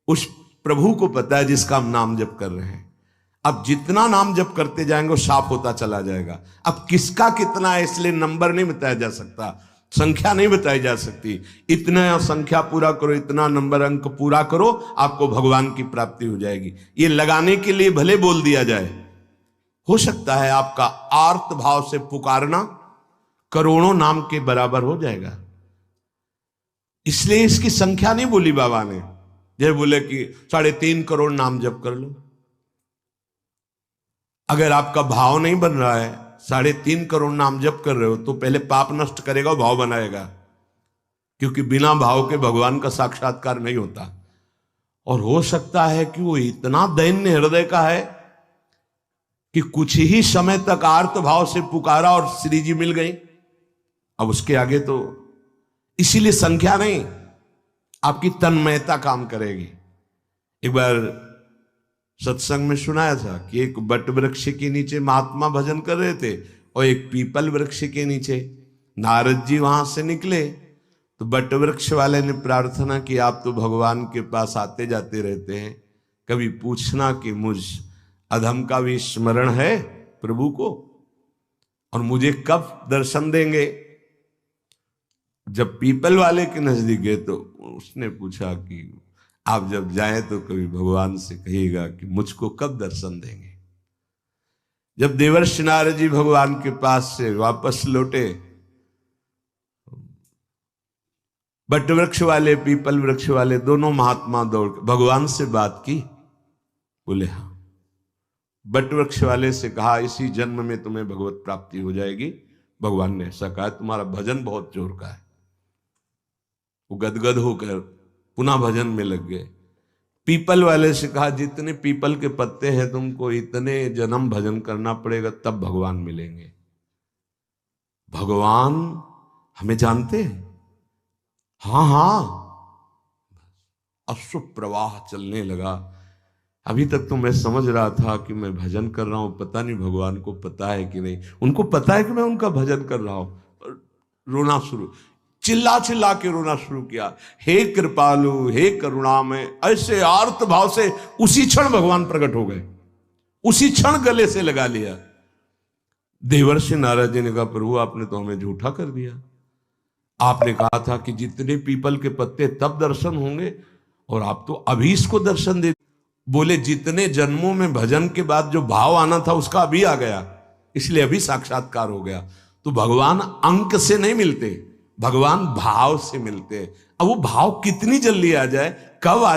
उस प्रभु को पता है जिसका हम नाम जप कर रहे हैं। अब जितना नाम जप करते जाएंगे वो साफ होता चला जाएगा। अब किसका कितना है इसलिए नंबर नहीं बताया जा सकता, संख्या नहीं बताई जा सकती। इतना संख्या पूरा करो, इतना नंबर अंक पूरा करो, आपको भगवान की प्राप्ति हो जाएगी। ये लगाने के लिए भले बोल दिया जाए, हो सकता है आपका आर्त भाव से पुकारना करोड़ों नाम के बराबर हो जाएगा। इसलिए इसकी संख्या नहीं बोली बाबा ने। जैसे बोले कि 3.5 करोड़ नाम जप कर लो। अगर आपका भाव नहीं बन रहा है, 3.5 करोड़ नाम जप कर रहे हो, तो पहले पाप नष्ट करेगा, भाव बनाएगा। क्योंकि बिना भाव के भगवान का साक्षात्कार नहीं होता। और हो सकता है कि वो इतना दैन्य हृदय का है कि कुछ ही समय तक आर्त भाव से पुकारा और श्री जी मिल गई। अब उसके आगे तो इसीलिए संख्या नहीं, आपकी तन्मयता काम करेगी। एक बार सत्संग में सुनाया था कि एक बट वृक्ष के नीचे महात्मा भजन कर रहे थे और एक पीपल वृक्ष के नीचे। नारद जी वहां से निकले तो बट वृक्ष वाले ने प्रार्थना की, आप तो भगवान के पास आते जाते रहते हैं, कभी पूछना कि मुझ अधम का भी स्मरण है प्रभु को, और मुझे कब दर्शन देंगे। जब पीपल वाले के नजदीक गए तो उसने पूछा कि आप जब जाएं तो कभी भगवान से कहिएगा कि मुझको कब दर्शन देंगे। जब देवर्षि नारद जी भगवान के पास से वापस लौटे, बट वृक्ष वाले पीपल वृक्ष वाले दोनों महात्मा दौड़ भगवान से बात की। बोले हाँ। बट वृक्ष वाले से कहा, इसी जन्म में तुम्हें भगवत प्राप्ति हो जाएगी। भगवान ने ऐसा कहा, तुम्हारा भजन बहुत जोर का है। वो गदगद होकर पुनः भजन में लग गए। पीपल वाले से कहा, जितने पीपल के पत्ते हैं तुमको इतने जन्म भजन करना पड़ेगा, तब भगवान मिलेंगे। भगवान हमें जानते हैं। हाँ हाँ, अश्रु प्रवाह चलने लगा। अभी तक तो मैं समझ रहा था कि मैं भजन कर रहा हूं, पता नहीं भगवान को पता है कि नहीं। उनको पता है कि मैं उनका भजन कर रहा हूं। रोना शुरू, चिल्ला चिल्ला के रोना शुरू किया, हे कृपालु, हे करुणामय। ऐसे आर्त भाव से उसी क्षण भगवान प्रकट हो गए, उसी क्षण गले से लगा लिया। देवर्षि नारद जी ने कहा, प्रभु आपने तो हमें झूठा कर दिया। आपने कहा था कि जितने पीपल के पत्ते तब दर्शन होंगे, और आप तो अभी इसको दर्शन दे। बोले, जितने जन्मों में भजन के बाद जो भाव आना था उसका अभी आ गया, इसलिए अभी साक्षात्कार हो गया। तो भगवान अंक से नहीं मिलते, भगवान भाव से मिलते हैं। अब वो भाव कितनी जल्दी आ जाए, कब आ जाए,